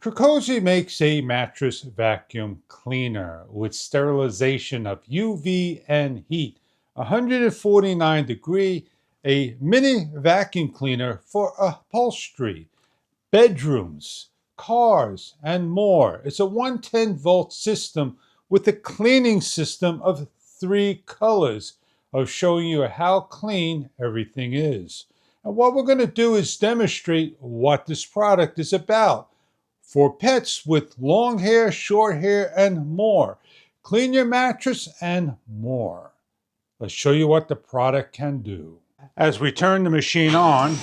Trucozie makes a mattress vacuum cleaner with sterilization of UV and heat. 149 degree, a mini vacuum cleaner for upholstery, bedrooms, cars, and more. It's a 110-volt system with a cleaning system of 3 colors of showing you how clean everything is. And what we're going to do is demonstrate what this product is about for pets with long hair, short hair, and more. Clean your mattress and more. Let's show you what the product can do. As we turn the machine on,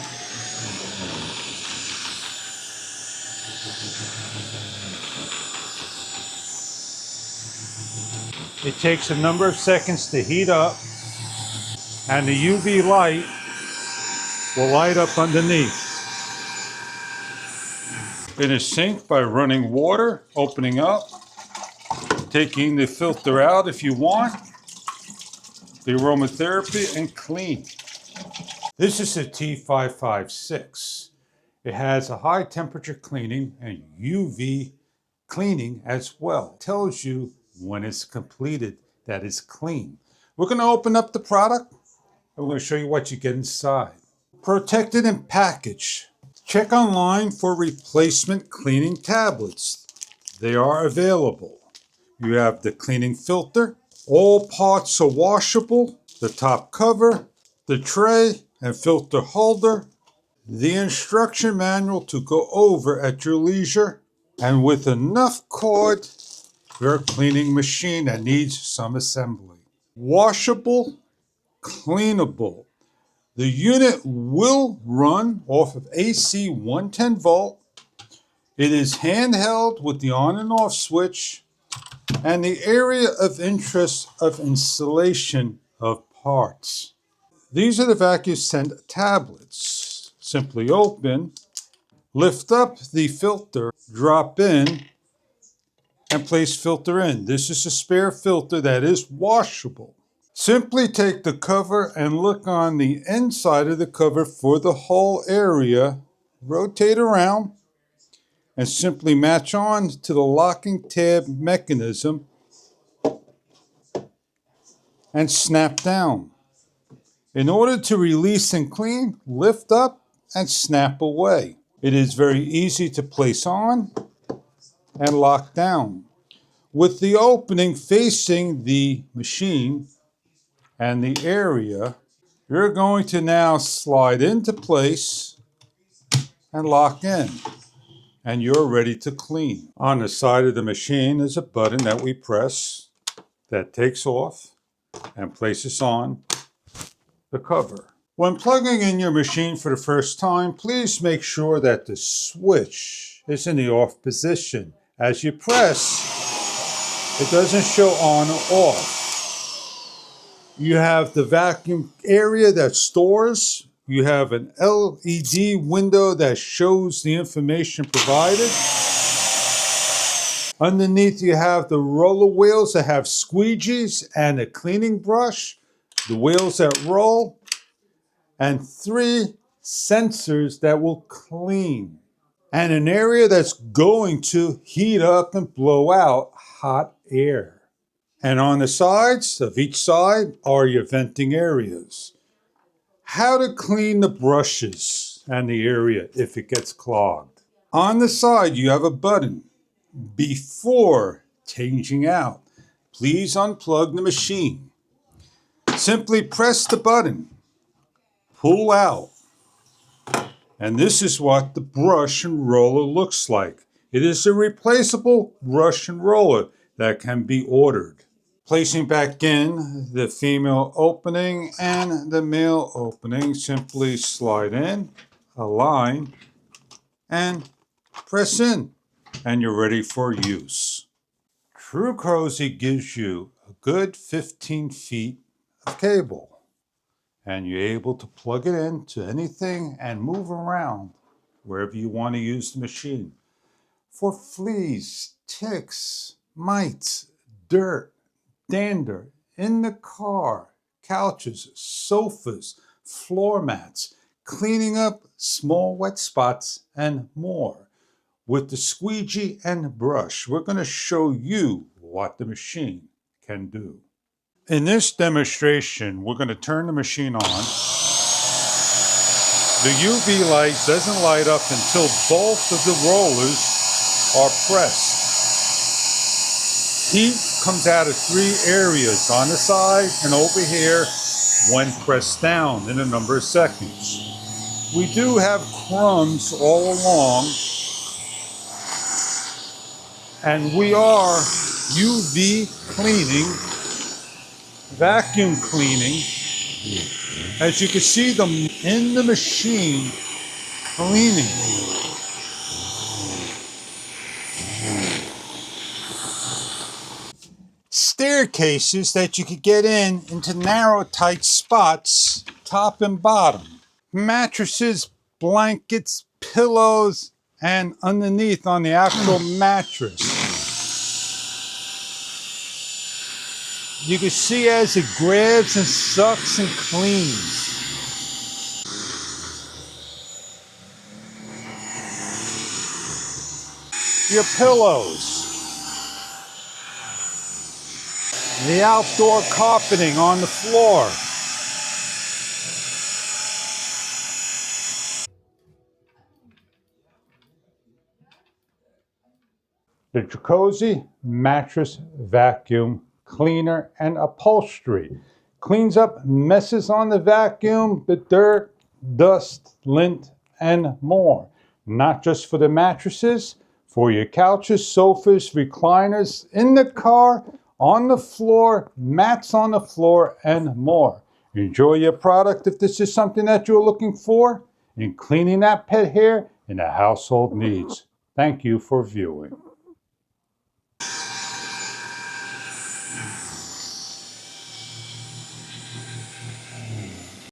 it takes a number of seconds to heat up, and the UV light will light up underneath. It is synced by running water, opening up, taking the filter out if you want, the aromatherapy, and clean. This is a T556. It has a high temperature cleaning and UV cleaning as well. It tells you when it's completed that it's clean. We're going to open up the product and we're going to show you what you get inside. Protected and packaged. Check online for replacement cleaning tablets. They are available. You have the cleaning filter. All parts are washable. The top cover, the tray and filter holder, the instruction manual to go over at your leisure, and with enough cord, your cleaning machine that needs some assembly. Washable, cleanable. The unit will run off of AC 110 volt. It is handheld with the on and off switch and the area of interest of installation of parts. These are the VacuSend tablets. Simply open, lift up the filter, drop in, and place filter in. This is a spare filter that is washable. Simply take the cover and look on the inside of the cover for the whole area, rotate around, and simply match on to the locking tab mechanism and snap down. In order to release and clean, lift up and snap away. It is very easy to place on and lock down. With the opening facing the machine and the area, you're going to now slide into place and lock in, and you're ready to clean. On the side of the machine is a button that we press that takes off and places on the cover. When plugging in your machine for the first time, please make sure that the switch is in the off position. As you press, it doesn't show on or off. You have the vacuum area that stores. You have an LED window that shows the information provided. Underneath you have the roller wheels that have squeegees and a cleaning brush, the wheels that roll, and 3 sensors that will clean. And an area that's going to heat up and blow out hot air. And on the sides of each side are your venting areas. How to clean the brushes and the area if it gets clogged. On the side, you have a button. Before changing out, please unplug the machine. Simply press the button, pull out, and this is what the brush and roller looks like. It is a replaceable brush and roller that can be ordered. Placing back in the female opening and the male opening, simply slide in, align, and press in, and you're ready for use. Trucozie gives you a good 15 feet of cable, and you're able to plug it into anything and move around wherever you want to use the machine. For fleas, ticks, mites, dirt, dander, in the car, couches, sofas, floor mats, cleaning up small wet spots, and more. with the squeegee and brush. We're going to show you what the machine can do. In this demonstration, we're going to turn the machine on. The UV light doesn't light up until both of the rollers are pressed. Heat comes out of 3 areas, on the side and over here, when pressed down in a number of seconds. We do have crumbs all along, and we are UV cleaning, vacuum cleaning. As you can see them in the machine cleaning. Staircases that you could get into narrow, tight spots, top and bottom. Mattresses, blankets, pillows, and underneath on the actual mattress. You can see as it grabs and sucks and cleans. Your pillows. The outdoor carpeting on the floor. The Trucozie mattress vacuum cleaner and upholstery. Cleans up messes on the vacuum, the dirt, dust, lint, and more. Not just for the mattresses, for your couches, sofas, recliners, in the car, on the floor, mats on the floor, and more. Enjoy your product if this is something that you're looking for in cleaning that pet hair and the household needs. Thank you for viewing.